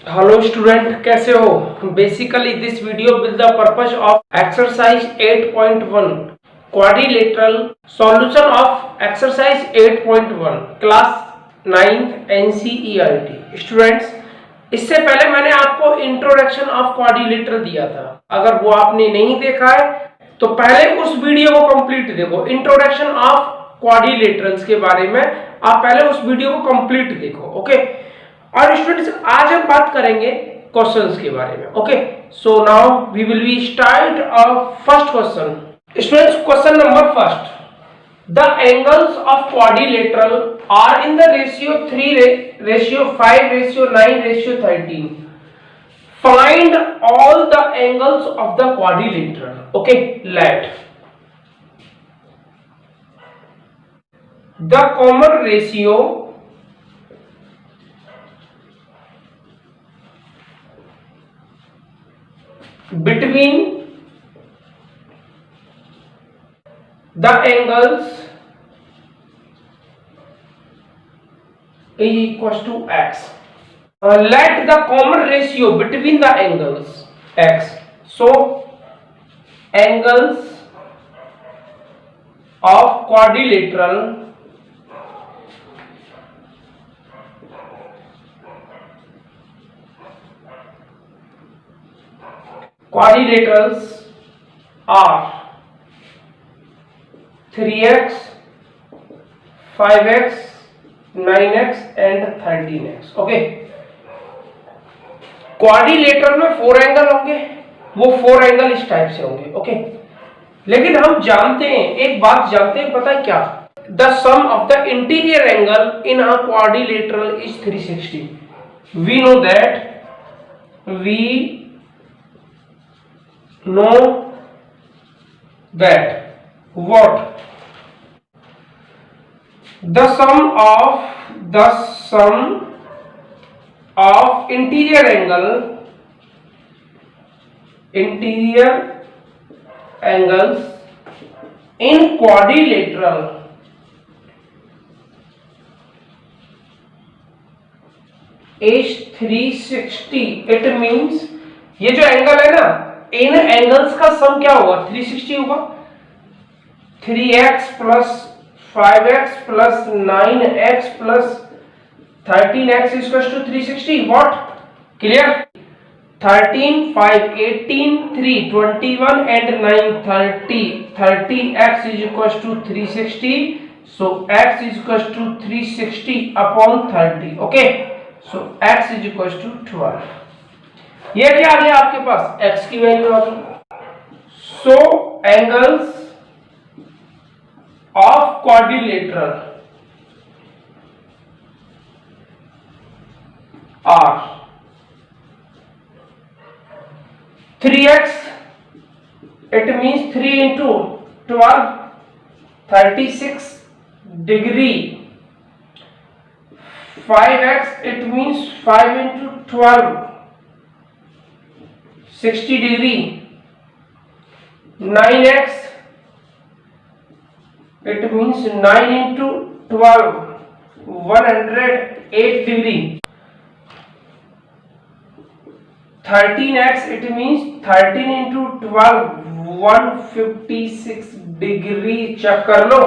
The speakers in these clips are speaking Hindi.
हेलो स्टूडेंट, कैसे हो? Basically this video with the purpose of exercise 8.1 quadrilateral solution of exercise 8.1 class 9th NCERT. Students, इससे पहले मैंने आपको इंट्रोडक्शन ऑफ क्वाड्रिलेटरल दिया था। अगर वो आपने नहीं देखा है तो पहले उस वीडियो को कंप्लीट देखो। इंट्रोडक्शन ऑफ क्वाड्रिलेटरल्स के बारे में आप पहले उस वीडियो को कंप्लीट देखो। ओके। और स्टूडेंट्स, आज हम बात करेंगे क्वेश्चंस के बारे में। Okay, so now we will be start first question. Students, question number first, the angles of quadrilateral are in the ratio 3 ratio 5 ratio 9 ratio 13। Find all the angles of the quadrilateral. Okay, let the common ratio between the angles is equals to x. Let the common ratio between the angles x. So angles of quadrilateral quadrilaterals are 3x, 5x, 9x and 13x। Okay, quadrilateral में 4 एंगल होंगे, वो 4 एंगल इस टाइप से होंगे। ओके, लेकिन हम जानते हैं, एक बात जानते हैं, पता है क्या? The sum of the interior angle in a quadrilateral is 360। We know that, know that what the sum of interior angles in quadrilateral is 360। it means ये जो एंगल है ना, इन एंगल्स का सम क्या होगा? 360 होगा। 3x plus 5x plus 9x plus 13x equals to 360। What? Clear? 13 5 18 3 21 and 9 30। 30x is equals to 360। So x is equals to 360 upon 30। Okay, so x is equals to 12। ये क्या आ गया आपके पास? x की वैल्यू आ गई। So angles of quadrilateral are 3x, it means 3 into 12 36 degree. 5x, it means 5 into 12 60 degree. 9x, it means 9 into 12 108 degree. 13x, it means 13 into 12 156 degree. Check कर लो,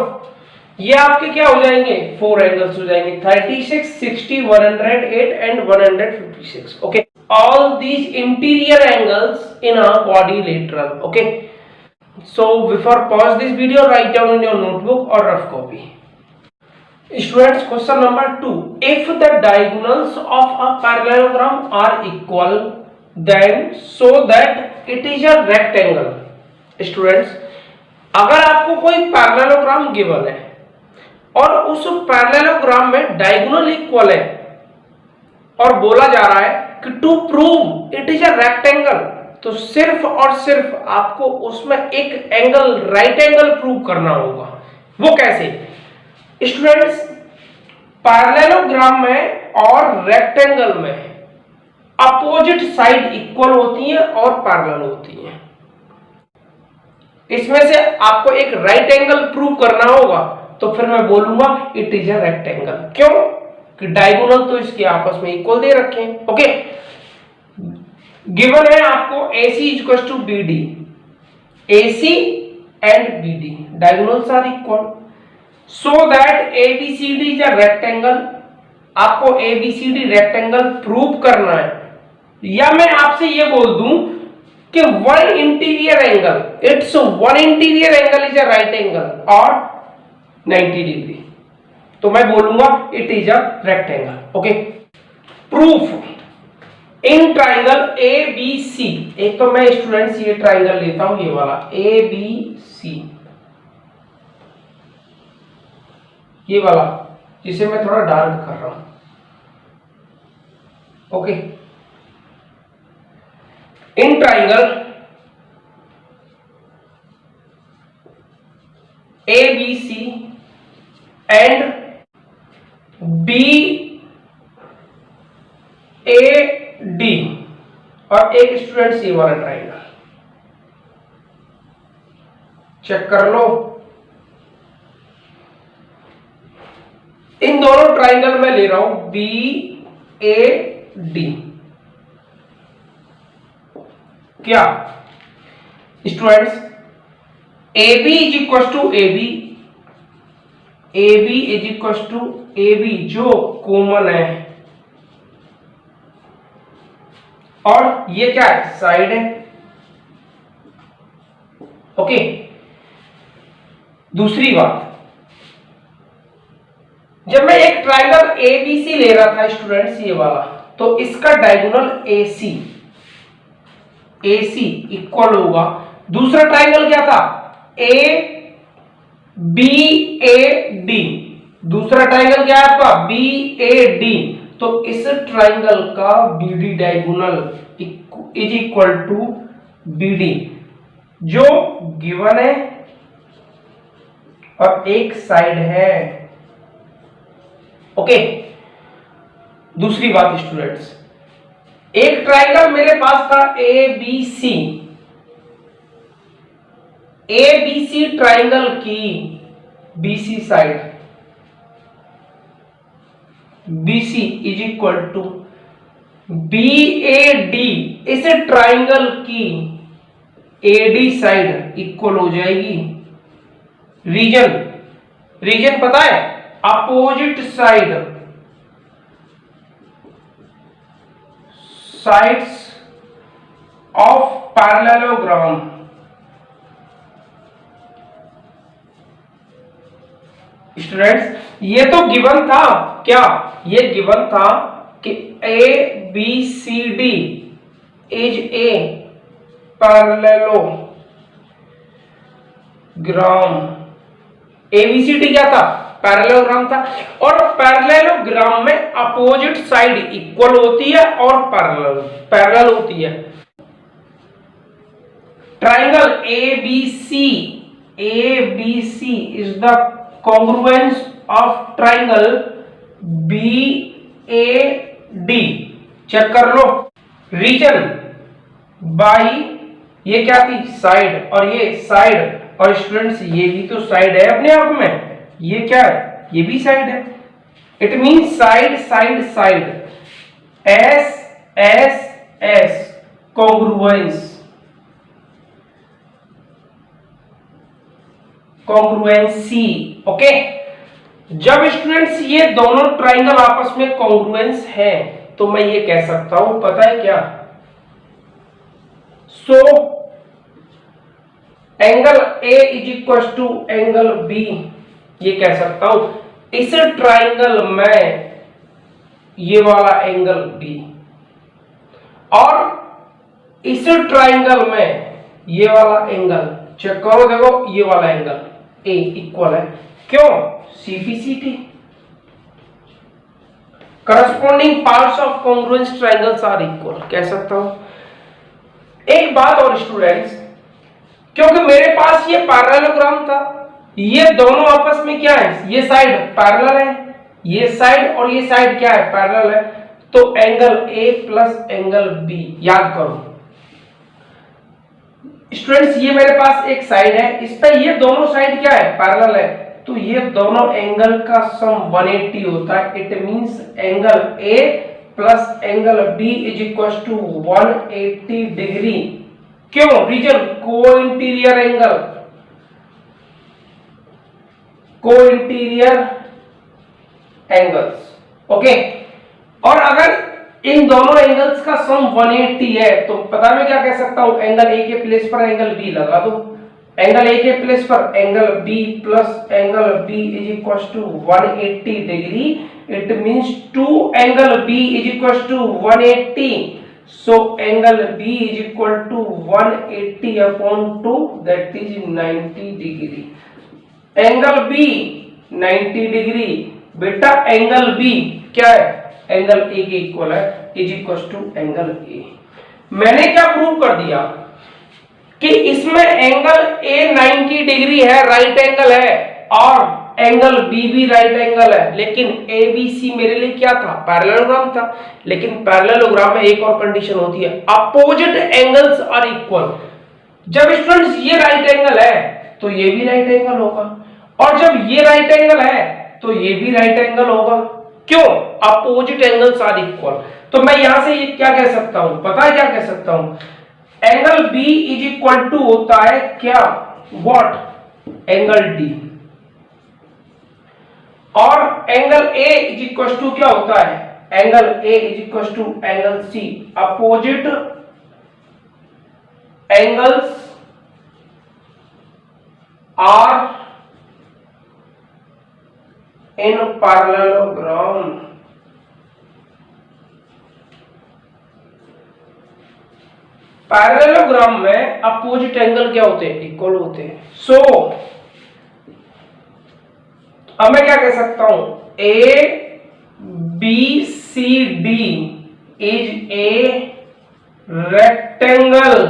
ये आपके क्या हो जाएंगे? 4 एंगल्स हो जाएंगे। 36 60 108 and 156। Okay, all these interior angles in a quadrilateral। okay, so before pause this video, write down in your notebook or rough copy। Students, question number 2, if the diagonals of a parallelogram are equal then show that it is a rectangle। Students, अगर आपको कोई पैरेललोग्राम गिवन है और उस पैरेललोग्राम में डायगोनल इक्वल है और बोला जा रहा है कि to prove it is a rectangle, तो सिर्फ और सिर्फ आपको उसमें एक एंगल, राइट एंगल प्रूव करना होगा। वो कैसे? स्टूडेंट्स, पैरेललोग्राम में और रेक्टेंगल में अपोजिट साइड इक्वल होती हैं और पैरेलल होती हैं। इसमें से आपको एक राइट एंगल प्रूव करना होगा, तो फिर मैं बोलूंगा इट इज अ रेक्टेंगल। क्यों? कि डायगोनल तो इसके आपस में इक्वल दे रखे हैं। ओके, गिवन है आपको AC equal to BD, AC and BD diagonals are equal, so that ABCD is a rectangle। आपको ABCD रेक्टेंगल प्रूव करना है, या मैं आपसे ये बोल दूं कि one interior angle, it's one interior angle is a right angle और 90 डिग्री, तो मैं बोलूंगा it is a rectangle. Okay, proof in triangle ABC, एक तो मैं स्टूडेंट्स ये ट्राइंगल लेता हूं, ये वाला ABC, ये वाला जिसे मैं थोड़ा डार्क कर रहा हूं। Okay, in triangle ABC and BAD, और एक स्टूडेंट्स ये वाला ट्राइंगल चेक कर लो। इन दोनों ट्राइंगल में ले रहा हूं BAD। क्या students, AB is equal to AB, AB is equal to AB जो कॉमन है, और ये क्या है, साइड है। ओके, दूसरी बात, जब मैं एक ट्राइंगल ABC ले रहा था स्टूडेंट्स ये वाला, तो इसका डायगोनल AC इक्वल होगा, दूसरा ट्राइंगल क्या था ABAD, दूसरा ट्राइंगल क्या है आपका BAD, तो इस ट्राइंगल का BD diagonal is equal to BD जो गिवन है और एक साइड है। ओके, दूसरी बात स्टूडेंट्स, एक ट्राइंगल मेरे पास था ABC ट्राइंगल की BC side, BC is equal to BAD, इस ट्राइंगल की AD साइड इक्वल हो जाएगी, रीजन पता है, opposite sides of parallelogram. Students ये तो गिवन था, क्या ये गिवन था कि ABCD is a parallelogram. ABCD क्या था, पैरेललोग्राम था, और पैरेललोग्राम में अपोजिट साइड इक्वल होती है और पैरेलल होती है। Triangle ABC is the congruence of triangle BAD, चेक कर लो। रीजन बाई, ये क्या थी, साइड, और ये साइड, और स्टूडेंट्स ये भी तो साइड है अपने आप में, ये क्या है, ये भी साइड है, it mean side side side, S congruency. Okay, जब स्टूडेंट्स ये दोनों ट्राइंगल आपस में कॉन्ग्रुएंस है तो मैं ये कह सकता हूं, पता है क्या, so angle A is equal to angle B, ये कह सकता हूं इस ट्राइंगल में ये वाला एंगल B, और इस ट्राइंगल में ये वाला एंगल, चेक करो, देखो ये वाला एंगल A इक्वल है, क्यों, CPCT, corresponding parts of congruence triangles are equal, कह सकता हूं। एक बात और स्टूडेंट्स, क्योंकि मेरे पास ये पैरेललोग्राम था, ये दोनों आपस में क्या है, ये साइड पैरेलल है, ये साइड और ये साइड क्या है, पैरेलल है, तो angle A plus angle B, याद करो स्टूडेंट्स, ये मेरे पास एक साइड है, इस पे ये दोनों साइड क्या है, पैरेलल है, तो ये दोनों एंगल का सम 180 होता है, it means angle A plus angle B is equal to 180 degree. क्यों? Reason co interior angle, co interior angles. Okay, और अगर इन दोनों एंगल्स का सम 180 है तो पता मैं क्या कह सकता हूं, एंगल ए के प्लेस पर एंगल बी लगा दो, एंगल ए के प्लेस पर angle B plus angle B is equal to 180 degree. It means 2 angle B is equal to 180, so angle B is equal to 180 upon 2, that is 90 degree। Angle B 90 degree. बेटा एंगल B क्या है? एंगल A के इक्वल है, is equal to angle A। मैंने क्या प्रूव कर दिया कि इसमें एंगल A 90 डिग्री है, राइट एंगल है, और एंगल B भी राइट एंगल है, लेकिन ABC मेरे लिए क्या था? पैरेललोग्राम था। लेकिन पैरेललोग्राम में एक और कंडीशन होती है, अपोजिट एंगल्स आर इक्वल। जब स्टूडेंट्स ये राइट एंगल है तो ये भी राइट एंगल होगा, और जब ये राइट एंगल है तो ये भी राइट एंगल होगा। क्यों? Opposite angles are equal. तो मैं यहां से क्या कह सकता हूं? पता है क्या कह सकता हूं? Angle B is equal to होता है क्या? व्हाट? Angle D। और angle A is equal to क्या होता है? Angle A is equal to angle C। Opposite angles are in parallelogram. Parallelogram में अपोजिट एंगल क्या होते हैं? इक्वल होते हैं। सो अब मैं क्या कह सकता हूं? A B C D is a rectangle,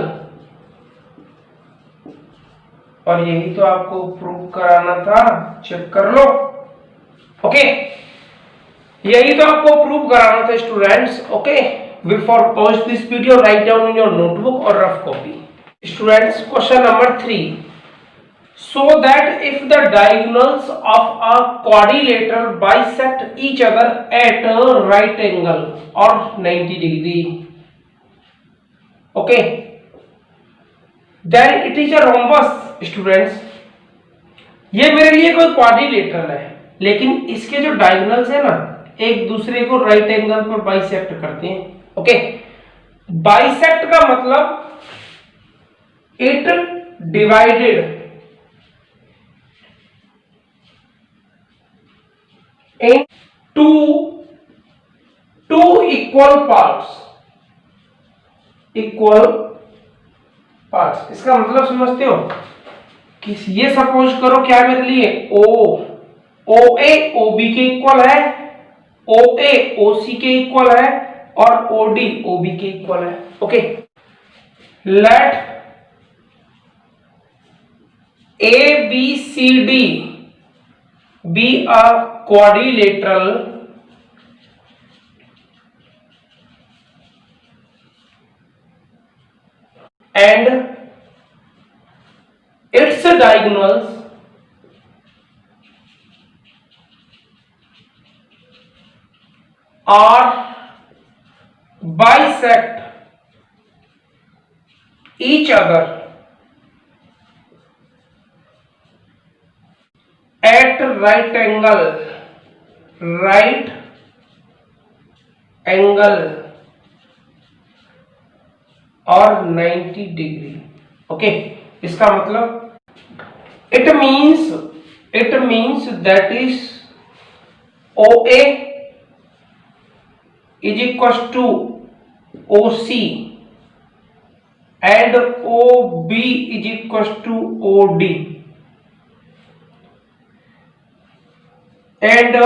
और यही तो आपको प्रूव कराना था, चेक कर लो। ओके, यही तो आपको प्रूव कराना था students. Okay, before pause this video write down in your notebook और rough copy. Students, question number 3, so that if the diagonals of a quadrilateral bisect each other at a right angle or 90 degree, okay, then it is a rhombus। Students, ये मेरे लिए कोई क्वाड्रिलेटरल है, लेकिन इसके जो डायगोनल्स है ना, एक दूसरे को राइट एंगल पर बाइसेक्ट करते हैं। ओके, बाइसेक्ट का मतलब it divided in two equal parts। Equal parts, इसका मतलब समझते हो कि ये सपोज करो क्या मेरे लिए OA OB के इक्वल है, OA OC के इक्वल है, और OD OB के इक्वल है। Okay, let ABCD be a quadrilateral and its diagonals are bisect each other at right angle और 90 डिग्री। ओके, इसका मतलब it means that is OA is equal to OC and OB is equal to OD and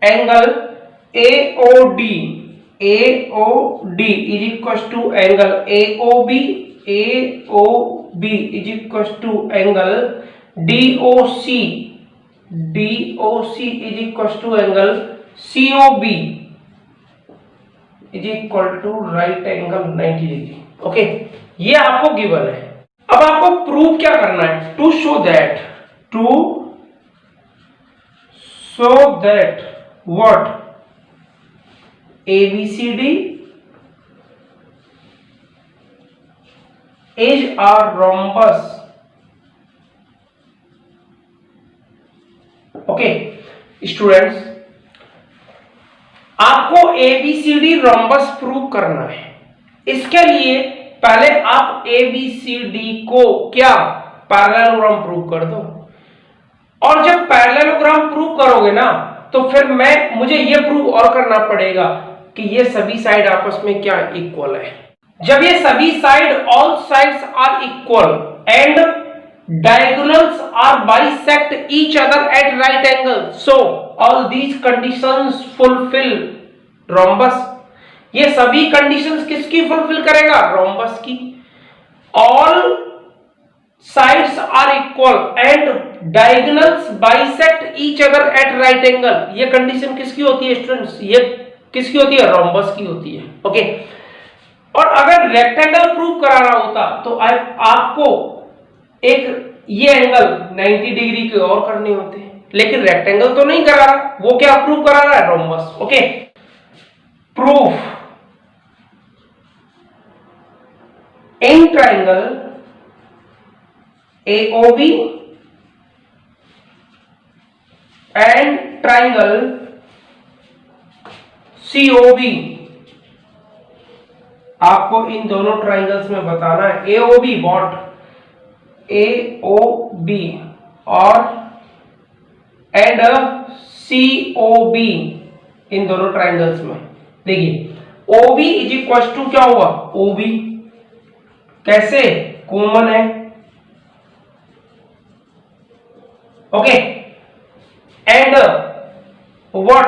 angle AOD is equal to angle AOB is equal to angle DOC is equal to angle COB is equal to right angle 90 degree. Okay, ये आपको गिवन है। अब आपको प्रूव क्या करना है? To show that what ABCD is a rhombus. Okay students, आपको ABCD रोम्बस प्रूव करना है। इसके लिए पहले आप ABCD को क्या पैरेललोग्राम प्रूव कर दो, और जब पैरेललोग्राम प्रूव करोगे ना तो फिर मुझे ये प्रूव और करना पड़ेगा कि ये सभी साइड आपस में क्या इक्वल है। जब ये सभी side, all sides are equal and diagonals are bisect each other at right angle, so all these conditions fulfill rhombus. ये सभी conditions किसकी fulfill करेगा? rhombus की। all sides are equal and diagonals bisect each other at right angle, ये condition किसकी होती है स्टूडेंट्स? ये किसकी होती है? rhombus की होती है। ओके, और अगर रेक्टेंगल प्रूव कराना होता तो आपको एक ये एंगल 90 डिग्री के और करने होते हैं, लेकिन रेक्टेंगल तो नहीं करा रहा, वो क्या प्रूव करा रहा है? Rhombus. Okay, proof in triangle AOB and triangle COB, आपको इन दोनों ट्राइंगल्स में बताना है AOB व्हाट, AOB और एंड COB, इन दोनों ट्राइंगल्स में। देखिए OB इज इक्वल टू क्या हुआ? OB कैसे? कॉमन है। Okay, and what?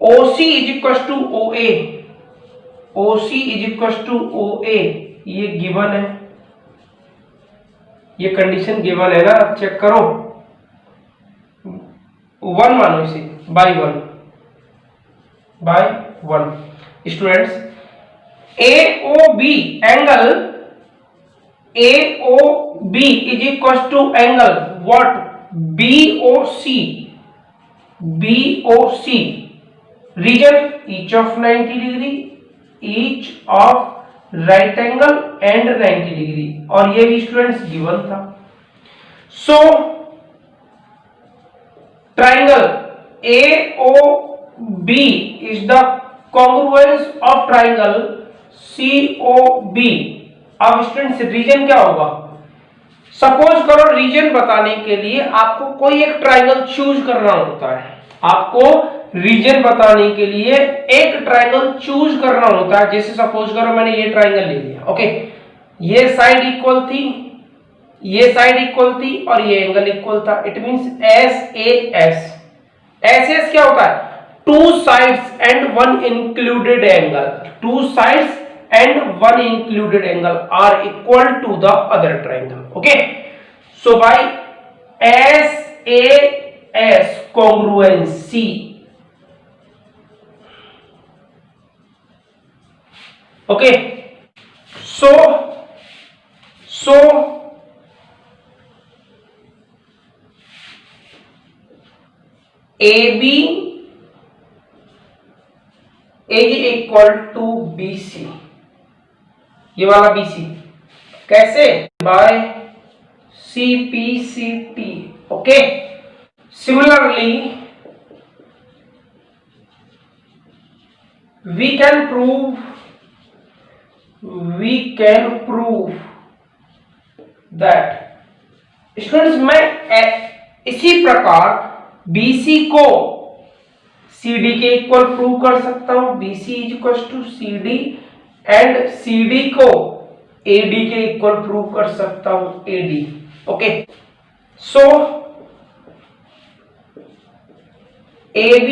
OC is equal to OA, OC is equal to OA, ये गिवन है, ये कंडीशन गिवन है ना, चेक करो। 1 मानो इसे, by 1 students, AOB angle AOB is equal to angle what? BOC reason each of 90 degree, each of right angle and 90 degree, और ये भी स्टूडेंट्स गिवन था। So triangle AOB is the congruence of triangle COB। अब स्टूडेंट्स रीजन क्या होगा? सपोज करो रीजन बताने के लिए आपको कोई एक ट्राइंगल चूज करना होता है, आपको रीजन बताने के लिए एक ट्राइंगल चूज करना होता है। जैसे सपोज करो मैंने ये ट्राइंगल ले लिया, ओके, ये साइड इक्वल थी, ये साइड इक्वल थी और ये एंगल इक्वल था, इट मींस SAS। SAS क्या होता है? Two sides and one included angle, two sides and one included angle are equal to the other triangle. Okay, so by SAS congruency, okay, so AB is equal to BC, ये वाला BC कैसे? By CPCT। Okay, similarly we can prove that students, मैं इसी प्रकार BC को CD के इक्वल प्रूव कर सकता हूं, BC is equal to CD, and CD को AD के इक्वल प्रूव कर सकता हूं, AD। ओके, सो AB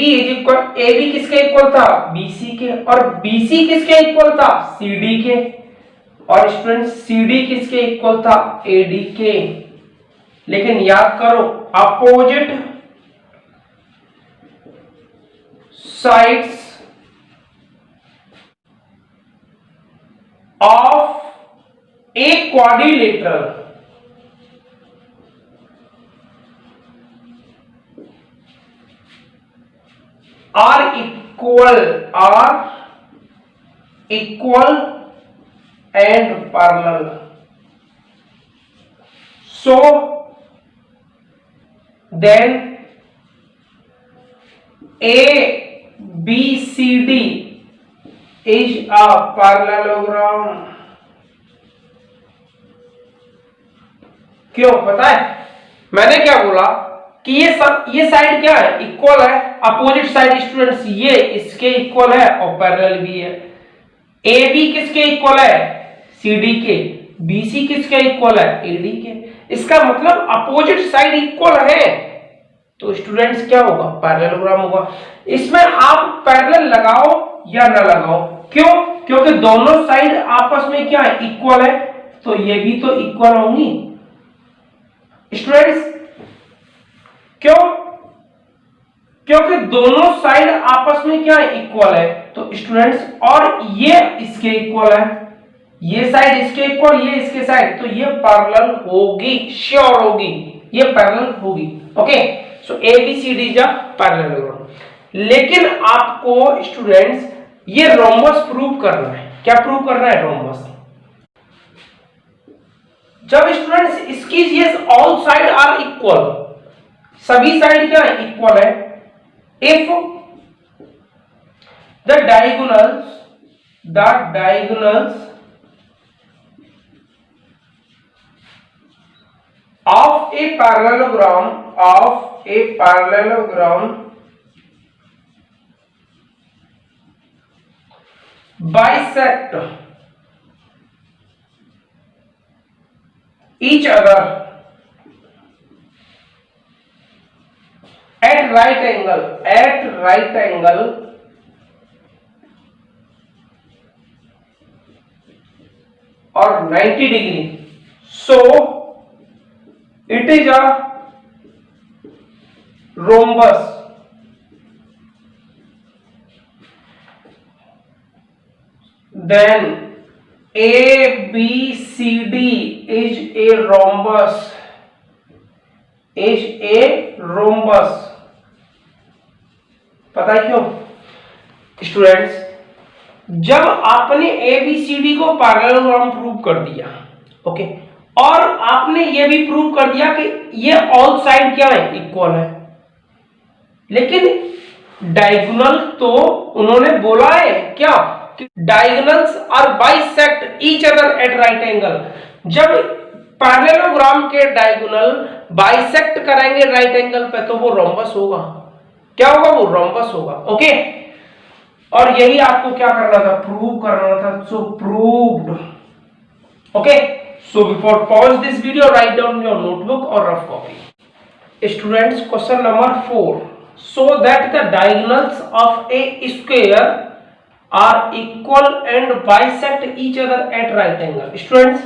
किसके इक्वल था? BC के, और BC किसके इक्वल था? CD के, और स्टूडेंट्स CD किसके इक्वल था? AD के। लेकिन याद करो, opposite sides of a quadrilateral are equal and parallel. So then ABCD is a parallelogram। क्यों पता है? मैंने क्या बोला कि ये साइड क्या है, इक्वल है, अपोजिट साइड स्टूडेंट्स ये इसके इक्वल है और पैरेलल भी है। AB किसके इक्वल है, CD के। BC किसके इक्वल है, AD के। इसका मतलब अपोजिट साइड इक्वल है, तो स्टूडेंट्स क्या होगा, पैरेललोग्राम होगा। इसमें आप पैरेलल लगाओ या ना लगाओ, क्यों? क्योंकि दोनों साइड आपस में क्या है, इक्वल है, तो ये भी तो इक्वल होंगी स्टूडेंट्स। क्यों? क्योंकि दोनों साइड आपस में क्या है, इक्वल है, तो स्टूडेंट्स और ये इसके इक्वल है, ये साइड इसके इक्वल, ये इसके साइड, तो ये पैरेलल होगी, श्योर होगी, ये पैरेलल होगी। Okay, so ABCD is a parallelogram. लेकिन आपको स्टूडेंट्स ये रोम्बस प्रूव करना है। क्या प्रूव करना है, रोम्बस। जब स्टूडेंट्स इसकी ये ऑल साइड आर इक्वल, सभी साइड क्या है, इक्वल है। If the diagonals of a parallelogram bisect each other at right angle or 90 degree, so it is a rhombus। then ABCD is a rhombus, पता है क्यों स्टूडेंट्स? जब आपने ABCD को पैरेललोग्राम प्रूव कर दिया, ओके, और आपने ये भी प्रूव कर दिया कि ये ऑल साइड क्या है, इक्वल है, लेकिन डायगोनल तो उन्होंने बोला है क्या, कि diagonals are bisect each other at right angle. जब पैरेललोग्राम के डायगोनल बाइसेक्ट करेंगे राइट एंगल पे, तो वो रोम्बस होगा। क्या होगा, वो रोम्बस होगा। ओके, और यही आपको क्या करना था, प्रूव करना था। So proved. Okay, so before pause this video, write down your notebook or rough copy। Students, question number 4, so that the diagonals of a square are equal and bisect each other at right angle। Students,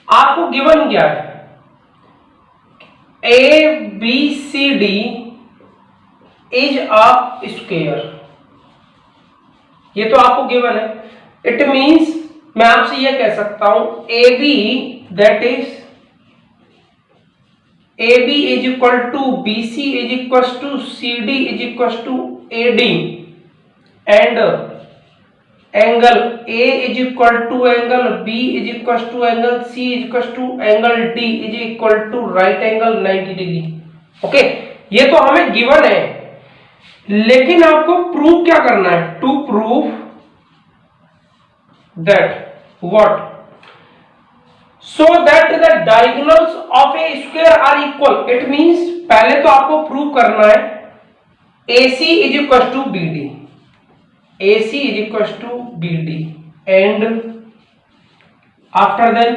आपको गिवन क्या है, ABCD is a square, ये तो आपको गिवन है। इट मीन्स मैं आपसे ये कह सकता हूं AB that is AB is equal to BC is equal to CD is equal to AD and angle A is equal to angle B is equal to angle C is equal to angle D is equal to right angle 90 degree। Okay, ये तो हमें गिवन है, लेकिन आपको प्रूव क्या करना है, to prove that what, so that the diagonals of a square are equal। it means पहले तो आपको प्रूव करना है AC is equal to BD, AC is equal to BD and after that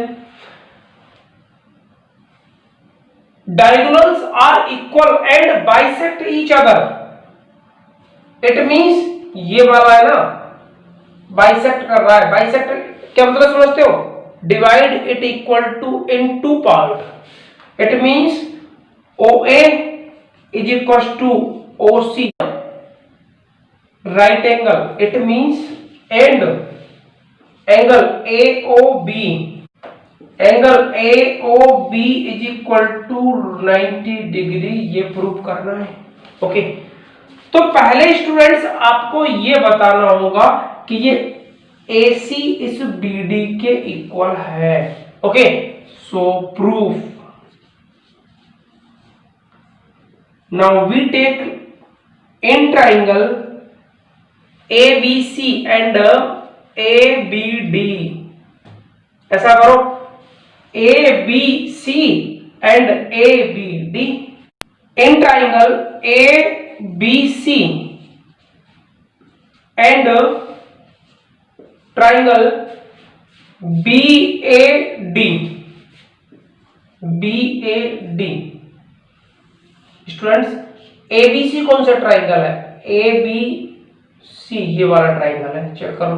diagonals are equal and bisect each other। it means ये वाला है ना, बाइसेक्ट कर रहा है। बाइसेक्ट क्या मतलब समझते हो, divide it equal to in two part. It means OA is equal to OC right angle. It means and angle AOB is equal to 90 degree, ये प्रूव करना है। ओके, तो पहले स्टूडेंट्स आपको ये बताना होगा कि ये AC इस BD के इक्वल है। Okay, so proof. Now we take in triangle ABC and ABD। ऐसा करो, ABC and ABD in triangle ABC and triangle BAD। Students, ABC कौन सा ट्राइंगल है? ABC ये वाला ट्राइंगल है, चेक करो।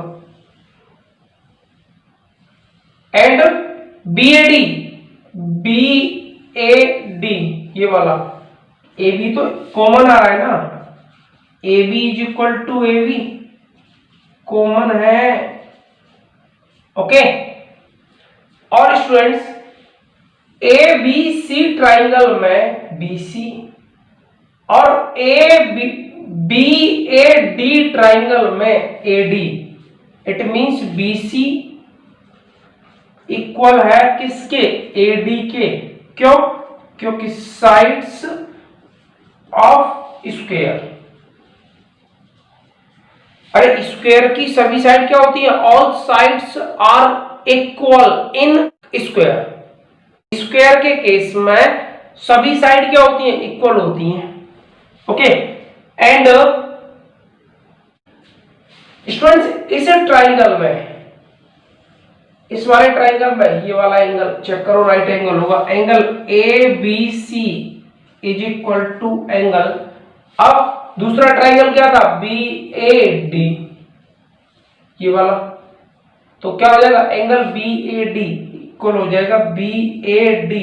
एंड BAD ये वाला। AB तो कॉमन आ रहा है ना, AB is equal to AB common है। ओके, और स्टूडेंट्स ABC ट्राइंगल में BC और BAD ट्राइंगल में AD। It means BC equal है किसके? AD के। क्यों? क्योंकि साइड्स ऑफ स्क्वायर। अरे स्क्वायर की सभी साइड क्या होती है? All sides are equal in square. Square के केस में सभी साइड क्या होती हैं? इक्वल होती हैं। ओके, एंड स्टूडेंट्स इस ट्राइंगल में, इस वाले ट्राइंगल में ये वाला एंगल चेक करो, राइट एंगल होगा। Angle ABC is equal to angle, अब दूसरा ट्राइंगल क्या था? BAD ये वाला। तो क्या हो जाएगा? एंगल BAD इक्वल हो जाएगा BAD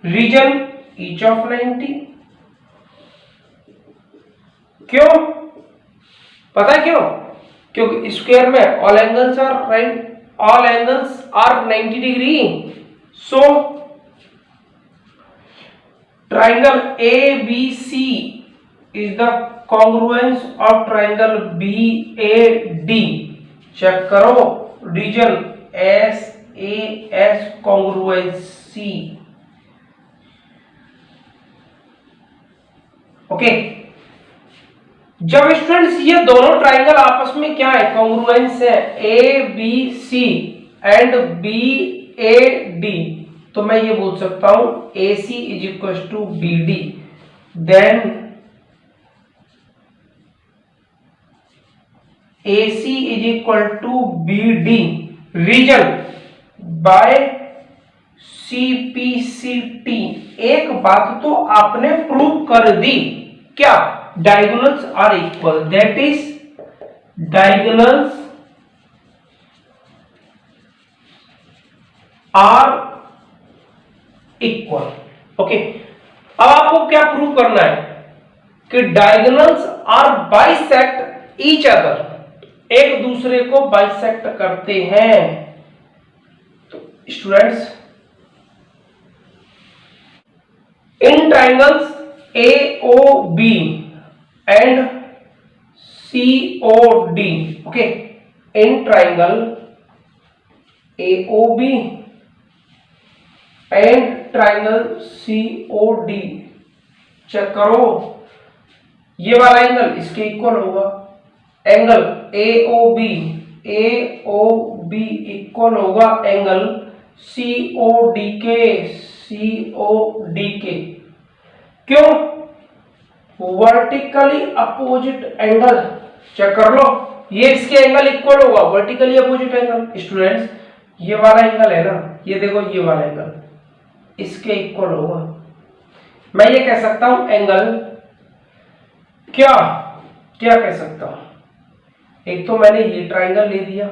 रीजन ईच ऑफ 90। क्यों? पता है क्यों? क्योंकि स्क्वायर में all angles are right, all angles are 90 degree. So triangle ABC is the congruence of triangle BAD। Check करो, रीजन SAS congruency। ओके, जब स्टूडेंट्स ये दोनों ट्राइंगल आपस में क्या है? कॉन्ग्रुएंस है, ABC एंड BAD, तो मैं ये बोल सकता हूं AC is equal to BD, then AC is equal to BD reason by CPCT। एक बात तो आपने प्रूव कर दी, क्या? Diagonals are equal, that is diagonals are equal। Okay, अब आपको क्या प्रूव करना है? कि diagonals are bisect each other, एक दूसरे को बाइसेक्ट करते हैं। तो students in triangles AOB and COD, okay, in triangle AOB and triangle COD, check करो, ये वाला एंगल इसके इक्वल होगा। एंगल AOB इक्वल होगा एंगल COD के। क्यों? वर्टिकली अपोजिट एंगल, चेक कर लो, ये इसके एंगल इक्वल होगा, वर्टिकली अपोजिट एंगल। स्टूडेंट्स ये वाला एंगल है ना, ये देखो ये वाला एंगल इसके इक्वल होगा। मैं ये कह सकता हूं एंगल क्या कह सकता हूं? एक तो मैंने ये ट्राइंगल ले दिया,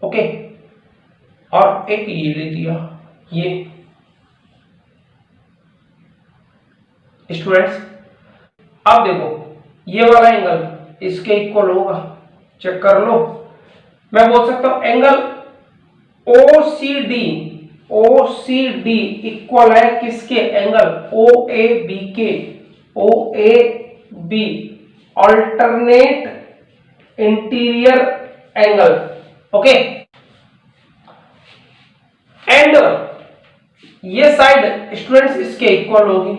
ओके, और एक ये ले दिया, ये। स्टूडेंट्स अब देखो ये वाला एंगल इसके इक्वल होगा, चेक कर लो। मैं बोल सकता हूं एंगल OCD इक्वल है किसके? एंगल OAB के। OAB alternate interior angle, okay. And ये साइड स्टूडेंट्स इसके इक्वल होगी,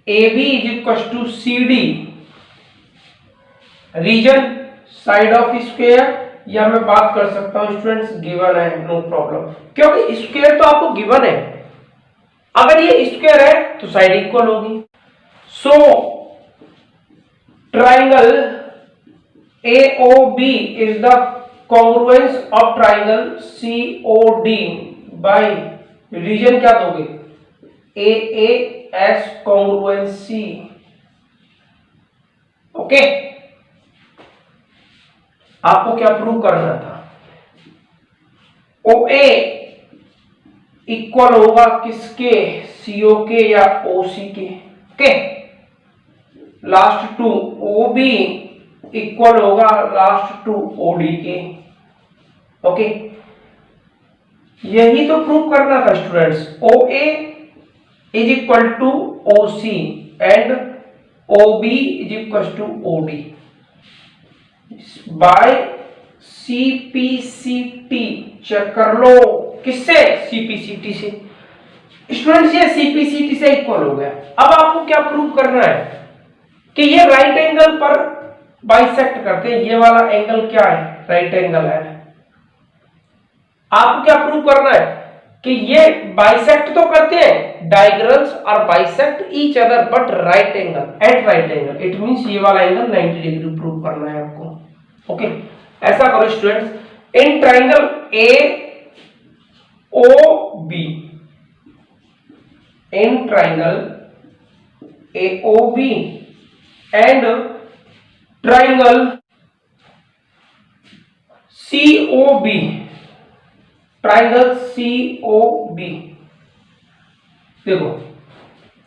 AB is equal to CD, reason side of square, या मैं बात कर सकता हूं स्टूडेंट्स गिवन है, नो प्रॉब्लम, क्योंकि स्क्वायर तो आपको गिवन है, अगर ये स्क्वायर है तो साइड इक्वल होगी। So triangle AOB is the congruence of triangle COD by reason क्या दोगे, AAS कॉन्ग्रुएंसी, ओके। आपको क्या प्रूव करना था, OA इक्वल होगा किसके, CO के या OC के, okay. Last two OB equal होगा लास्ट टू OD के, ओके। यही तो प्रूव करना था students, OA is equal to OC and OB is equal to OD by CPCT। Check कर लो किससे, CPCT से। स्टूडेंट्स ये CPCT से इक्वल हो गया। अब आपको क्या प्रूव करना है कि ये राइट एंगल पर बाइसेक्ट करते हैं, ये वाला एंगल क्या है, राइट एंगल है। आपको क्या प्रूव करना है कि ये बाइसेक्ट तो करते हैं, diagonals are bisect each other but right angle, at right angle, it means ये वाला एंगल 90 डिग्री प्रूव करना है आपको, ओके। ऐसा करो students, in triangle AOB, in triangle AOB and triangle COB, triangle COB, देखो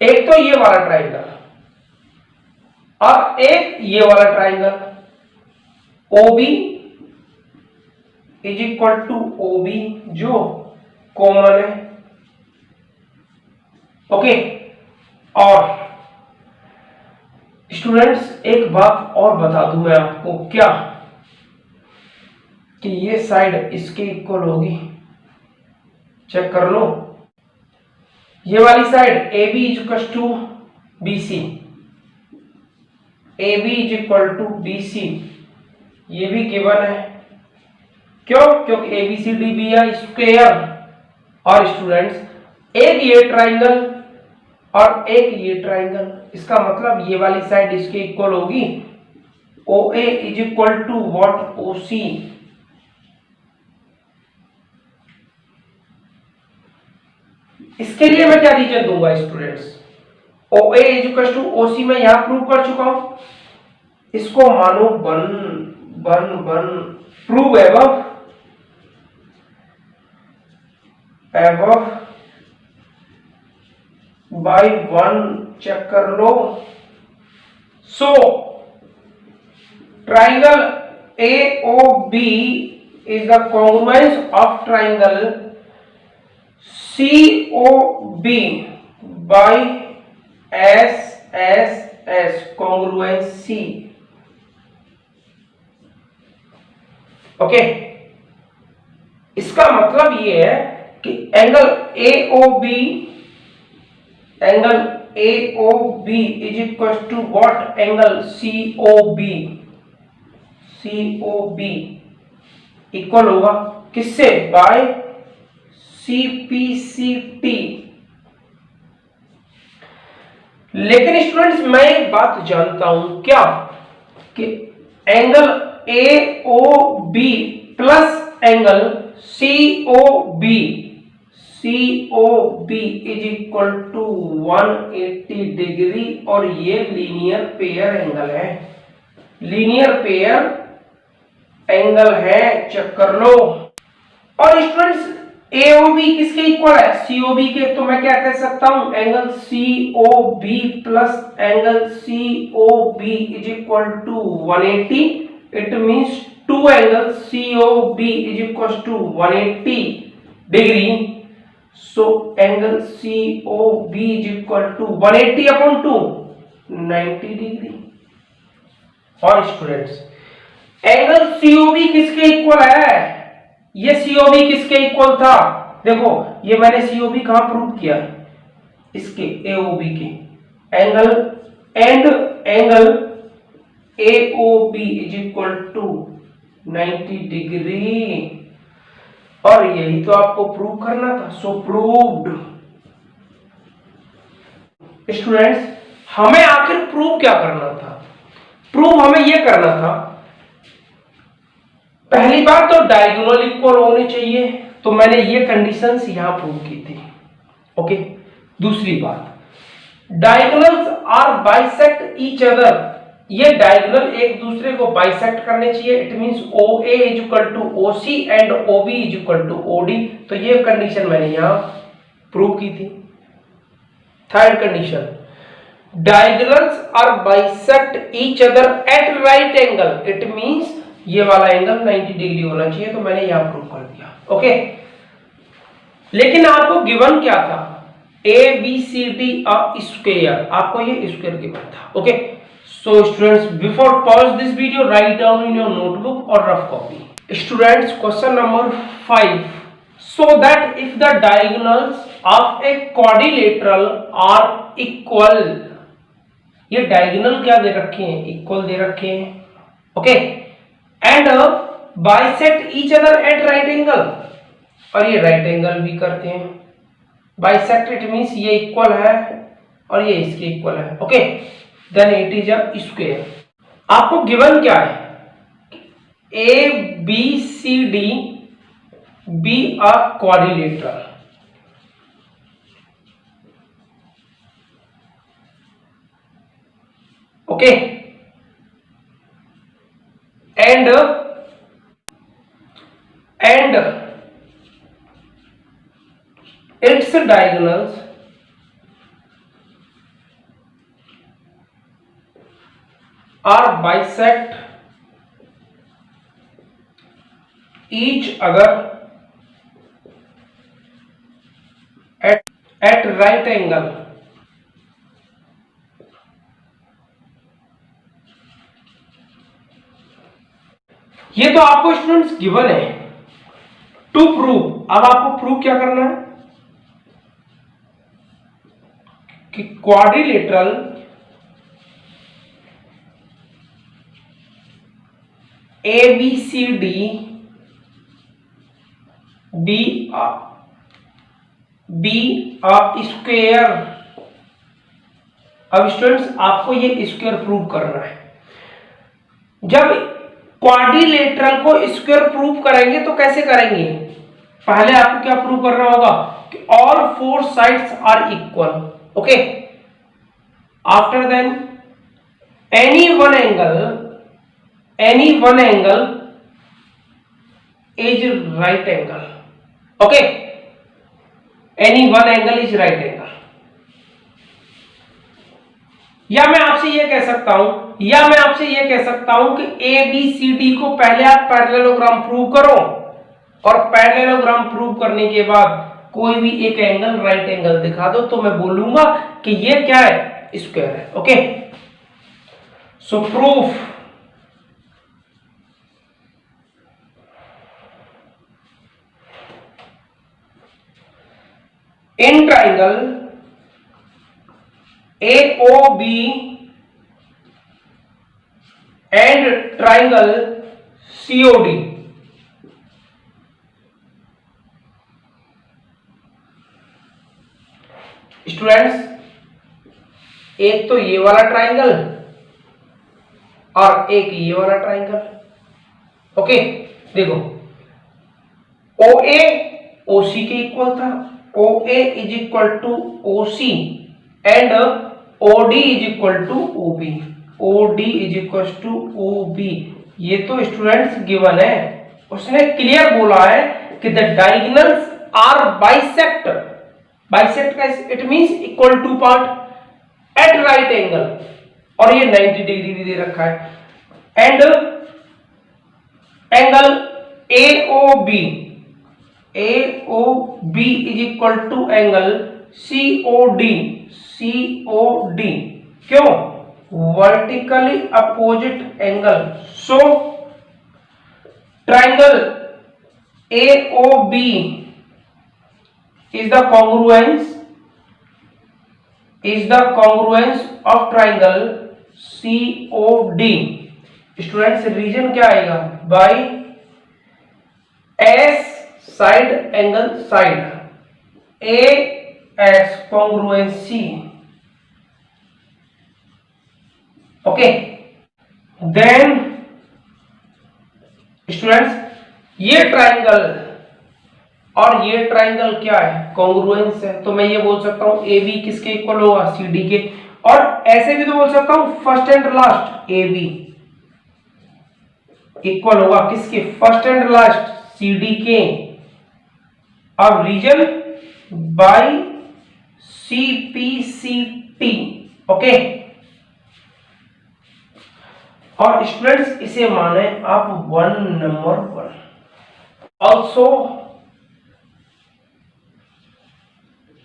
एक तो ये वाला ट्राइंगल और एक ये वाला triangle, OB is equal to OB जो कॉमन है, ओके। और स्टूडेंट्स एक बात और बता दूं मैं आपको, क्या कि ये साइड इसके इक्वल होगी, चेक कर लो, ये वाली side AB is equal to BC, AB is equal to BC, ये भी गिवन है, क्यों, क्योंकि ABCD है स्क्वायर। और स्टूडेंट्स एक ये ट्राइंगल और एक ये ट्राइंगल, इसका मतलब ये वाली साइड इसके इक्वल होगी, OA is equal to what, OC। इसके लिए मैं क्या रीजन दूंगा students, OA is equal to OC मैं यहां प्रूव कर चुका हूं, इसको मानो बन प्रूव एबव बाय 1, चेक कर लो। So triangle AOB is the congruence of triangle COB by SSS congruency, okay. इसका मतलब ये है कि angle AOB is equal to what, angle COB equal होगा किससे, बाय CPCT। लेकिन स्टूडेंट्स मैं एक बात जानता हूं, क्या कि angle AOB plus angle COB is equal to 180 degree, और ये लीनियर पेयर एंगल है, लीनियर पेयर एंगल है, चेक कर लो। और स्टूडेंट्स AOB किसके इक्वल है, COB के, तो मैं क्या कह सकता हूं, angle COB plus angle COB is equal to 180, it means two angle COB is equal to 180 degree. So angle COB is equal to 180 upon 2, 90 degree. और स्टूडेंट्स एंगल COB किसके इक्वल है? ये COB किसके इक्वल था? देखो ये मैंने COB कहां प्रूव किया? इसके AOB के angle angle AOB is equal to 90 degree. और यही तो आपको प्रूव करना था। So proved. स्टूडेंट्स हमें आखिर प्रूव क्या करना था? प्रूव हमें यह करना था, पहली बात तो डायगोनल इक्वल होने चाहिए, तो मैंने ये कंडीशंस यहां प्रूव की थी। ओके। दूसरी बात, diagonals are bisect each other, ये डायगोनल एक दूसरे को बाइसेक्ट करने चाहिए। It means OA is equal to OC and OB is equal to OD। तो ये कंडीशन मैंने यहां प्रूव की थी। Third condition, diagonals are bisect each other at right angle, it means ये वाला एंगल 90 डिग्री होना चाहिए, तो मैंने यहां प्रूव कर दिया। ओके। लेकिन आपको गिवन क्या था? ABCD स्क्वायर, आपको ये स्क्वायर गिवन था। Okay. So students before pause this video write down in your notebook और rough copy. Students question number 5, so that if the diagonals of a quadrilateral are equal, ये डायगोनल क्या दे रखे हैं? इक्वल दे रखे हैं। Okay. And bisect each other at right angle, और ये राइट एंगल भी करते हैं। बाइसेक्ट इट मींस ये इक्वल है और ये इसके इक्वल है। Okay. Then it is a square. आपको गिवन क्या है? ABCD be a quadrilateral, okay, and its diagonals are bisect each other at right angle, ये तो आपको स्टूडेंट्स गिवन है। टू प्रूव, अब आपको प्रूव क्या करना है कि quadrilateral ABCD be a square. अब स्टूडेंट्स आपको ये स्क्वायर प्रूव करना है। जब क्वाड्रिलेटरल को स्क्वायर प्रूव करेंगे तो कैसे करेंगे? पहले आपको क्या प्रूव करना होगा कि all four sides are equal. Okay. After then any one angle is right angle. Okay. Any one angle is right angle. या मैं आपसे यह कह सकता हूं कि ABCD को पहले आप पैरेललोग्राम प्रूव करो, और पैरेललोग्राम प्रूव करने के बाद कोई भी एक एंगल राइट एंगल दिखा दो, तो मैं बोलूंगा कि ये क्या है? स्क्वायर है। Okay. So proof in triangle AOB and triangle COD, students एक तो ये वाला ट्राइंगल और एक ये वाला ट्राइंगल। ओके। देखो OA OC के इक्वल था, OA is equal to OC and OD is equal to OB, OD is equal to OB। ये तो स्टूडेंट्स गिवन है। उसने क्लियर बोला है कि the diagonals are bisect, bisect का it means equal to part at right angle, और ये 90 डिग्री भी दे रखा है। And angle AOB is equal to angle COD। क्यों? vertically opposite angle. So triangle AOB is the congruence of triangle COD. Students reason क्या आएगा? By S side angle side, A S congruency. Okay, then students ये ट्राइंगल और ये ट्राइंगल क्या है? कॉन्ग्रुएंस है. तो मैं ये बोल सकता हूं ए बी किसके इक्वल होगा? सी डी के. और ऐसे भी तो बोल सकता हूं first and last A B equal होगा किसके? First and last C D के. और reason by C P C T. Okay, और स्टूडेंट्स इसे माने आप 1 number 1.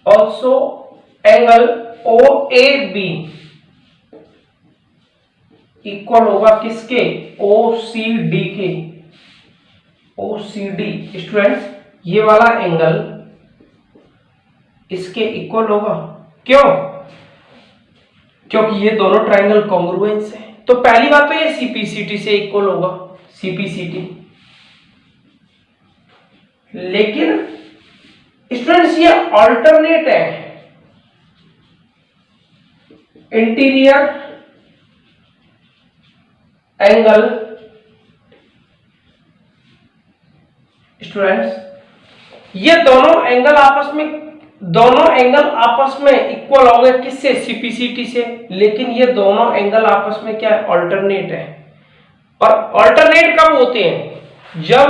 Also angle OAB equal होगा किसके? OCD के. OCD स्टूडेंट्स ये वाला एंगल इसके इक्वल होगा. क्यों? क्योंकि ये दोनों ट्राइंगल कॉन्ग्रुएंस है. तो पहली बात तो ये CPCT से इक्वल होगा, CPCT. लेकिन स्टूडेंट्स ये अल्टरनेट है. इंटीरियर एंगल स्टूडेंट्स ये दोनों एंगल आपस में इक्वल होंगे किससे? CPCT से. लेकिन ये दोनों एंगल आपस में क्या है? अल्टरनेट है. और अल्टरनेट कब होते हैं? जब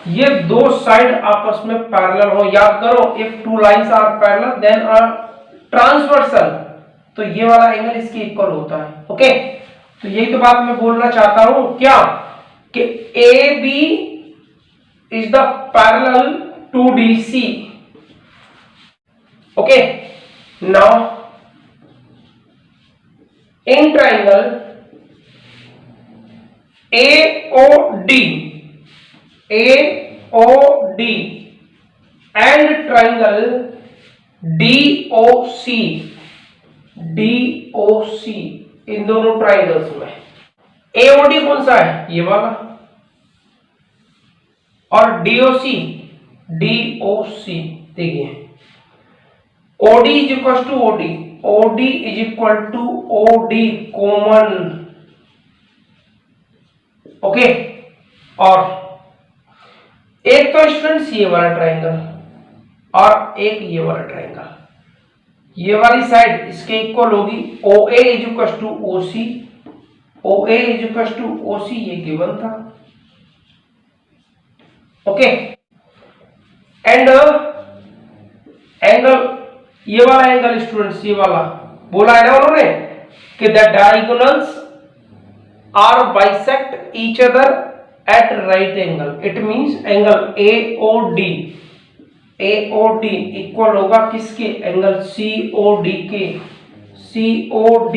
ये दो साइड आपस में पैरेलल हो. याद करो, if two lines are parallel then are transversal. तो ये वाला एंगल इसके इक्वल होता है. ओके, तो यही तो बात मैं बोलना चाहता हूं. क्या? कि AB is the parallel to DC. Okay, now in triangle AOD and triangle DOC इन दोनों ट्राइंगल्स में AOD कौन सा है? ये वाला. और DOC देखिए OD is equal to OD is equal to OD common. Okay, और एक तो स्टूडेंट्स ये वाला ट्राइंगल और एक ये वाला ट्राइंगल. ये वाली साइड इसके इक्वल होगी. OA is equal to OC. OA is equal to OC ये गिवन था. ओके, एंड एंगल ये वाला एंगल स्टूडेंट्स ये वाला बोला है ना उन्होंने कि the diagonals are bisect each other at right angle. It means angle AOD इक्वल होगा किसके? एंगल COD के. COD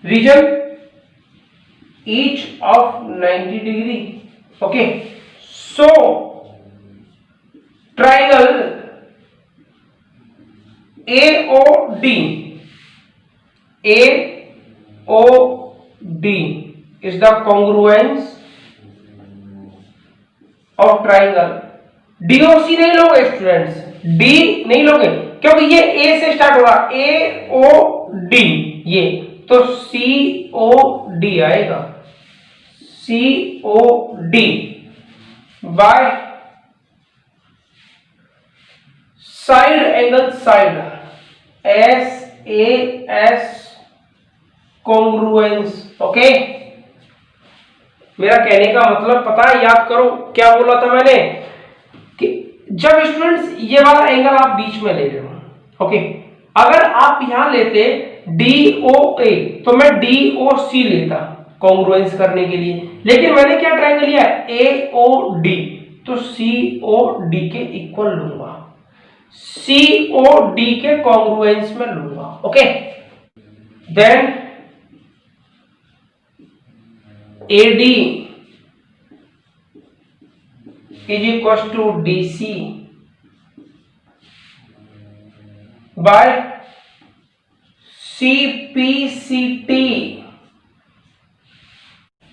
reason each of 90 degree. Okay, so triangle AOD is the congruence of triangle. DOC नहीं लोगे स्टूडेंट्स, D नहीं लोगे क्योंकि ये A से स्टार्ट होगा. AOD ये तो COD आएगा. COD by side angle side SAS congruence. Okay, मेरा कहने का मतलब पता है? याद करो क्या बोला था मैंने कि जब स्टूडेंट्स ये वाला एंगल आप बीच में ले रहे हो. ओके, अगर आप यहां लेते DOA तो मैं DOC लेता कॉन्ग्रुएंस करने के लिए. लेकिन मैंने क्या ट्रायंगल लिया? AOD, तो COD के इक्वल लूंगा. COD के कॉन्ग्रुएंस में लूंगा. Okay, then AD is equals to DC by CPCT.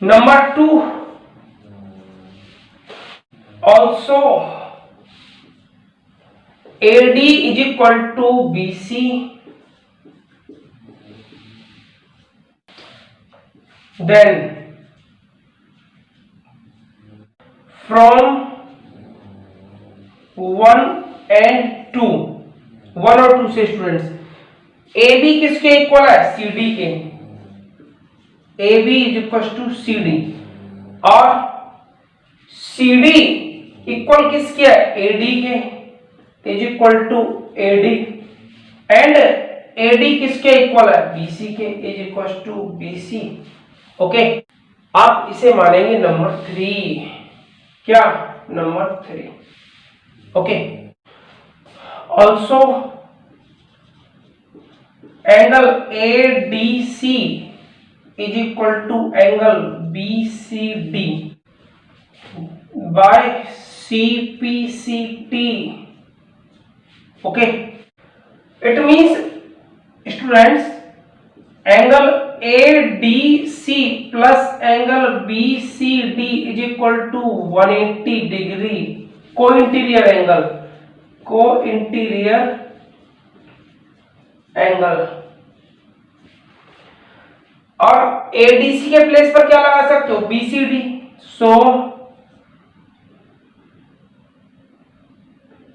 Number 2, also AD is equal to BC. Then from 1 and 2, 1 और 2 से स्टूडेंट्स AB किसके इक्वल है? CD के। AB is equal to CD और CD इक्वल किसके है? AD के, is equal to AD and AD किसके इक्वल है? BC के, is equal to BC। Okay, आप इसे मानेंगे नंबर 3। क्या? Number 3। Okay, also angle ADC is equal to angle BCD by CPCT. Okay, it means students angle ADC plus angle BCD is equal to 180 degree co-interior angle, co-interior angle. और ADC के प्लेस पर क्या लगा सकते हो? BCD। So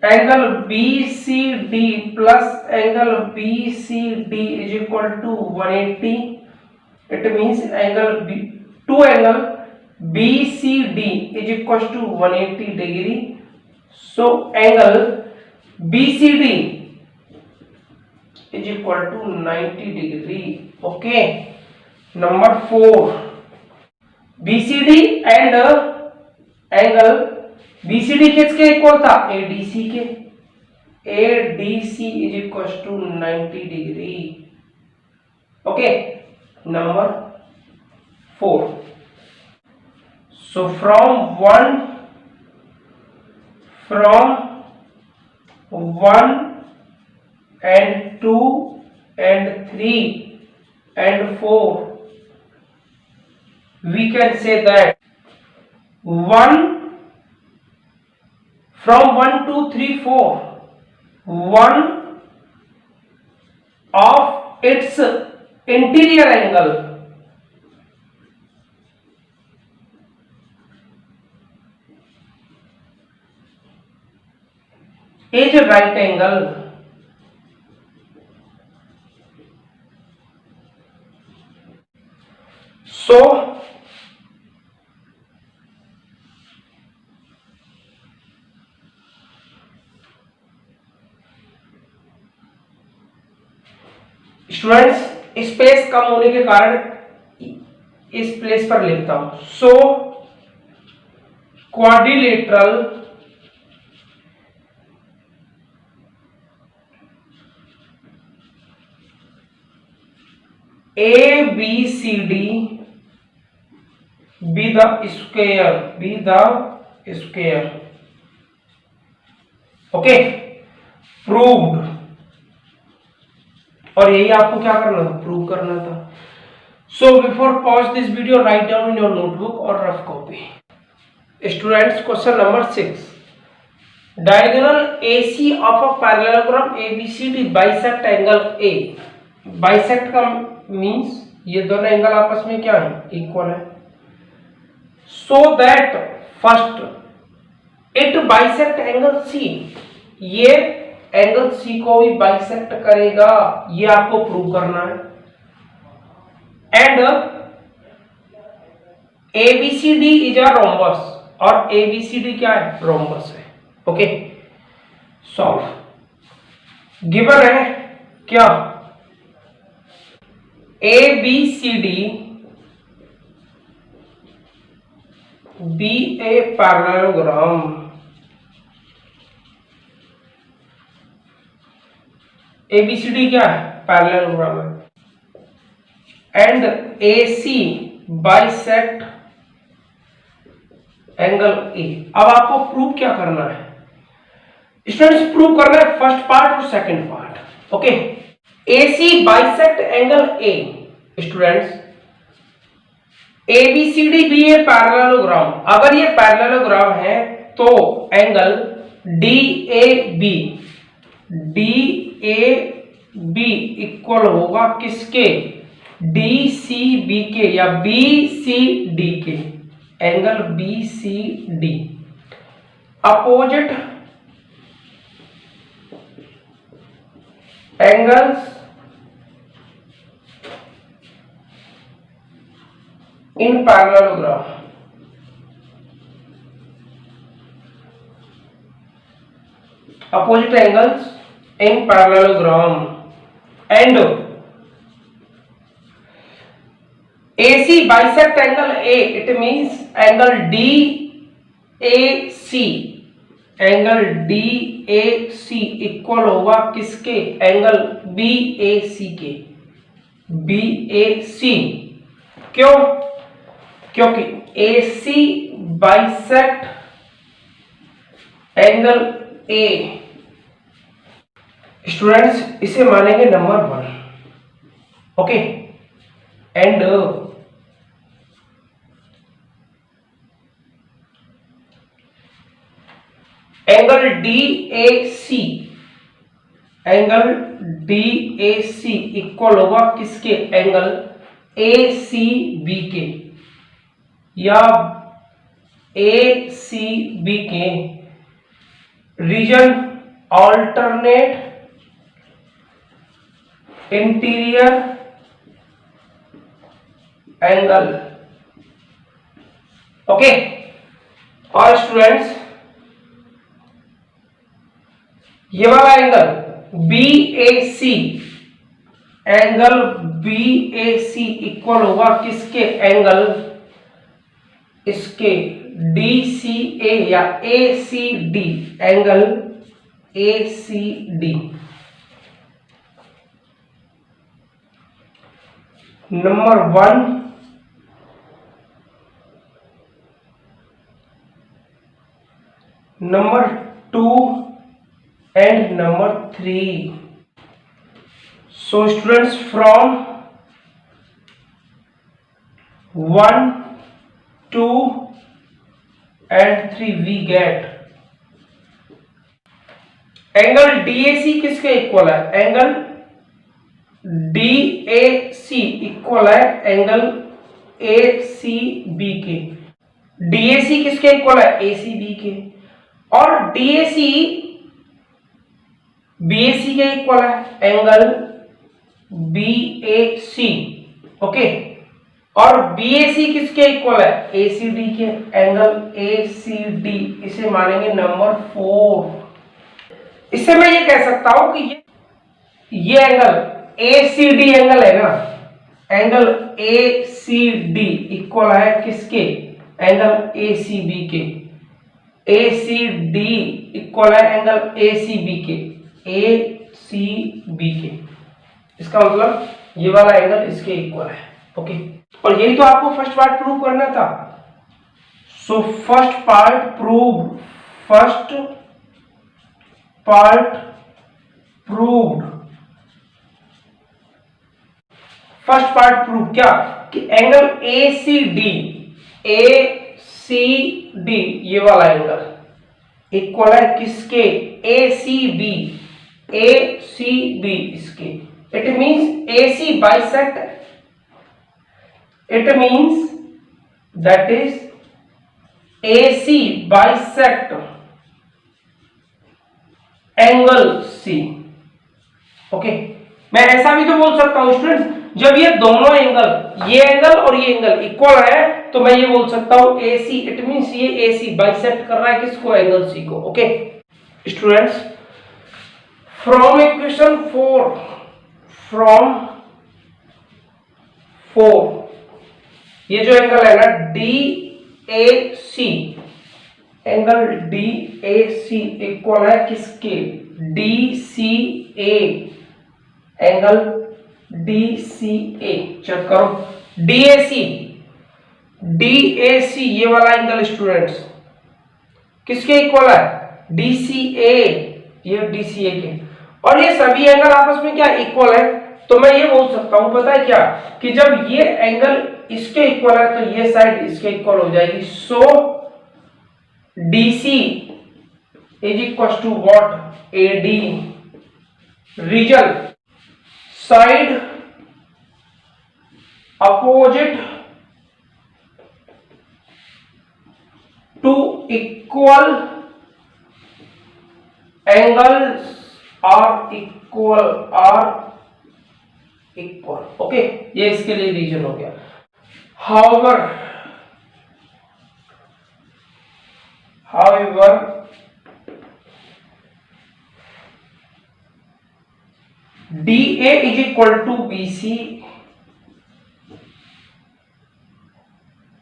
angle BCD plus angle BCD is equal to 180। It means angle two angle BCD is equal to 180 degree. So angle BCD is equal to 90 degree. Okay, number 4, BCD and angle BCD किसके इक्वल था? ADC के। ADC is equal to 90 degree. Okay, number 4. So from 1 and 2 and 3 and 4, we can say that 1 from 1 2 3 4, one of its interior angle is a right angle. So students space कम होने के कारण इस प्लेस पर लिखता हूं। So quadrilateral ABCD be the square. Okay, proved। और यही आपको क्या करना था? प्रूव करना था। So before pause this video write down in your notebook और rough copy. Students question number 6, diagonal AC of a parallelogram ABCD bisect angle A। Bisect का मींस ये दोनों एंगल आपस में क्या है? इक्वल है। So that first it bisect angle C, ये एंगल C को भी बाइसेक्ट करेगा, ये आपको प्रूव करना है। And ABCD is a rhombus, और ABCD क्या है? रोम्बस है। Okay, solve. गिवन है क्या? ABCD be a parallelogram ABCD क्या है? पैरेललोग्राम है। And AC bisect angle A. अब आपको प्रूव क्या करना है स्टूडेंट्स? प्रूव करना है फर्स्ट पार्ट और second part. Okay, AC bisect angle A. Students, ABCD भी ये पैरेललोग्राम, अगर ये पैरेललोग्राम है तो एंगल DAB इक्वल होगा किसके? DCB के या BCD के, angle BCD। Opposite angles in parallelogram, opposite angles in parallelogram and AC bisect angle A, it means angle DAC, angle DAC equal होगा किसके? एंगल BAC के, BAC। क्यों? क्योंकि AC bisect angle A। Students, इसे मानेंगे number 1। Okay, and angle DAC, angle DAC equal होगा किसके? एंगल ACB के या ACB के reason alternate interior angle. Okay, और स्टूडेंट्स ये वाला angle BAC, angle BAC equal होगा किसके? एंगल इसके DCA या ACD, angle ACD। Number 1, number 2 and number 3. So students, from 1, 2 and 3 we get angle DAC किसके इक्वल है? एंगल DAC इक्वल है एंगल ACB के। DAC किसके इक्वल है? ACB के। और DAC BAC के इक्वल है, एंगल BAC। ओके, और BAC किसके इक्वल है? ACD के, एंगल ACD। इसे मानेंगे नंबर 4। इससे मैं ये कह सकता हूं कि ये एंगल ACD एंगल है ना, एंगल ACD इक्वल है किसके? एंगल ACB के। ACD इक्वल है एंगल ACB के, ACB के। इसका मतलब ये वाला एंगल इसके इक्वल है। ओके, और यही तो आपको फर्स्ट पार्ट प्रूव करना था। So first part proved, first part proved, first part prove क्या? कि एंगल ACD ये वाला एंगल इक्वल है किसके? ACB इसके। It means AC bisect, it means that is AC bisect angle C। Okay, मैं ऐसा भी तो बोल सकता हूं स्टूडेंट्स, जब ये दोनों एंगल, ये एंगल और ये एंगल इक्वल है तो मैं ये बोल सकता हूं AC, इट मींस ये AC बाइसेक्ट कर रहा है किसको? एंगल C को। ओके स्टूडेंट्स, फ्रॉम इक्वेशन 4, ये जो एंगल है ना DAC, एंगल DAC इक्वल है किसके? DCA, angle DCA। चेक करो, DAC ये वाला एंगल स्टूडेंट्स किसके इक्वल है? DCA, ये DCA के, और ये सभी एंगल आपस में क्या इक्वल है। तो मैं ये बोल सकता हूं, पता है क्या, कि जब ये एंगल इसके इक्वल है तो ये साइड इसके इक्वल हो जाएगी। So DC is equal to what? AD। Reason side opposite to equal angles are equal. Okay, ये इसके लिए रीजन हो गया। However DA is equal to BC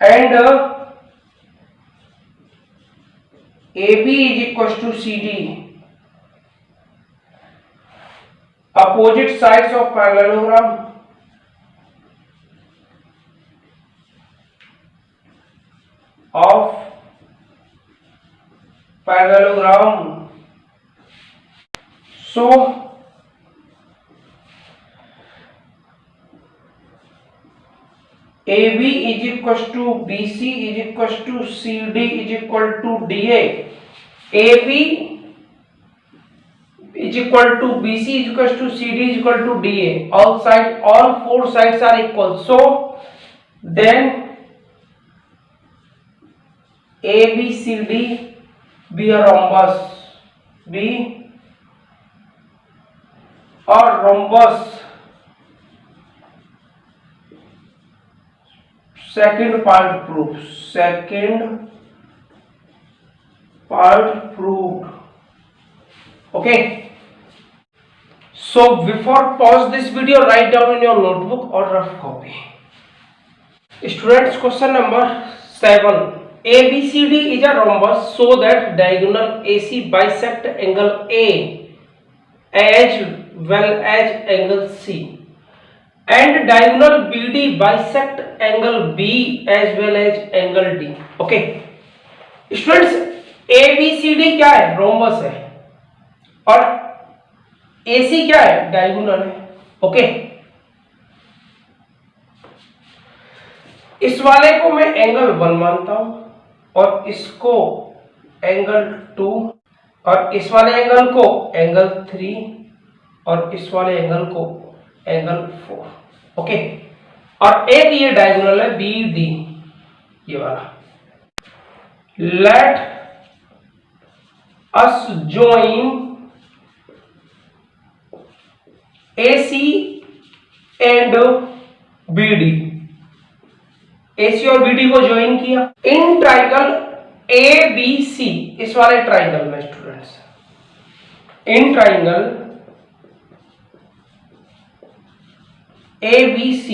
and AB is equal to CD. Opposite sides of parallelogram So AB is equal to BC is equal to CD is equal to DA. AB is equal to BC is equal to CD is equal to DA. All four sides are equal. So then ABCD be a rhombus. Second part proved. Okay, so before pause this video, write down in your notebook or rough copy. Students, question number 7. ABCD is a rhombus so that diagonal AC bisect angle A as well as angle C, and diagonal BD bisect angle B as well as angle D. Okay, students, ABCD क्या है? रोम्बस है, और AC क्या है? डायगोनल है। ओके, इस वाले को मैं एंगल 1 मानता हूं और इसको एंगल 2, और इस वाले एंगल को एंगल 3 और इस वाले एंगल को एंगल 4। ओके, और एक ये डायगोनल है BD, ये वाला। Let us join AC and BD। AC और BD को ज्वाइन किया इन ट्राइंगल ABC, इस वाले ट्राइंगल में students, in triangle ABC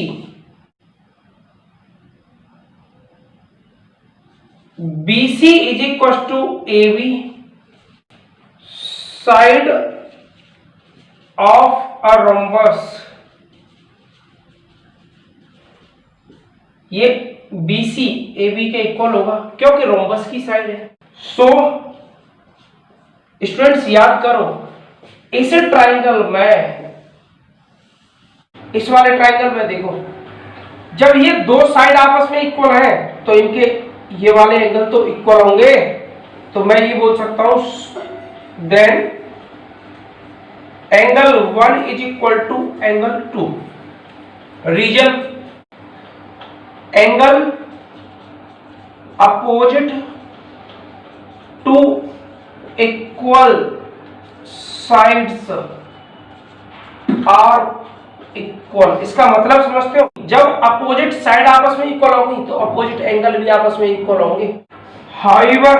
BC is equal to AB, side of a rhombus। ये BC AB के इक्वल होगा क्योंकि रोम्बस की साइड है। सो स्टूडेंट्स याद करो, इस ट्राइंगल में, इस वाले ट्राइंगल में देखो, जब ये दो साइड आपस में इक्वल हैं तो इनके ये वाले एंगल तो इक्वल होंगे। तो मैं ये बोल सकता हूं then angle 1 is equal to angle 2। Reason angle opposite to equal sides are equal. इसका मतलब समझते हो, जब अपोजिट साइड आपस में इक्वल होगी तो अपोजिट एंगल भी आपस में इक्वल होंगे। However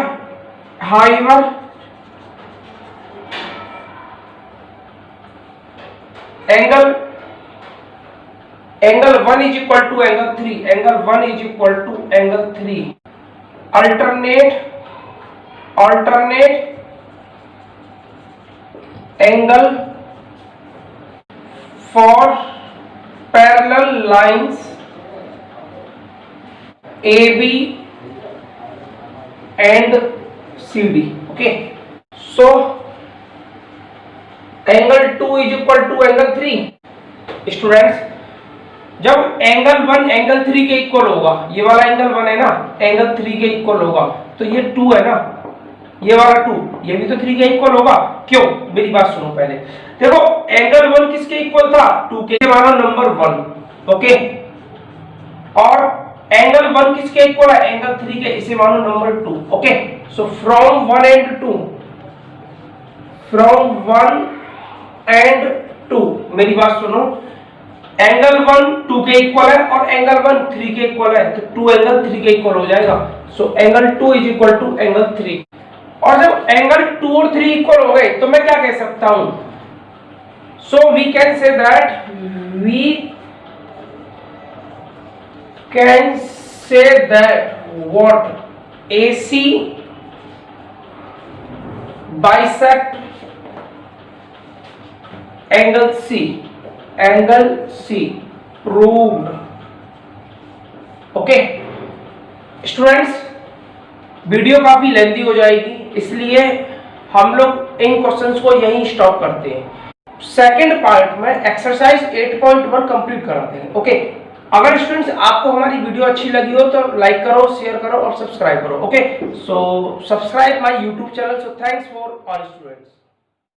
angle 1 is equal to angle 3, angle 1 is equal to angle 3। Alternate angle for parallel lines AB and CD. Okay, so angle 2 is equal to angle 3। Students, जब एंगल 1 एंगल 3 के इक्वल होगा, ये वाला एंगल 1 है ना, एंगल 3 के इक्वल होगा, तो ये 2 है ना, ये वाला 2, ये भी तो 3 के इक्वल होगा। क्यों? मेरी बात सुनो पहले। देखो एंगल 1 किसके इक्वल था? 2 के, मानो नंबर 1। ओके, और एंगल 1 किसके इक्वल है? एंगल 3 के, इसे मानो number 2। Okay, so from 1 and 2, from 1 and 2, मेरी बात सुनो, एंगल 1 2 के इक्वल है और एंगल 1 3 के इक्वल है, तो 2 एंगल 3 के इक्वल हो जाएगा। So angle 2 is equal to angle 3। और जब एंगल 2 और 3 इक्वल हो गए तो मैं क्या कह सकता हूं? So we can say that, we can say that what AC bisect angle C, angle C proved. Okay students, video काफी लेंथी हो जाएगी, इसलिए हम लोग इन क्वेश्चंस को यहीं स्टॉप करते हैं। सेकंड पार्ट में एक्सरसाइज 8.1 कंप्लीट कराते हैं। ओके, अगर स्टूडेंट्स आपको हमारी वीडियो अच्छी लगी हो तो लाइक करो, शेयर करो और सब्सक्राइब करो। Okay, so subscribe my YouTube channel. So thanks for all students.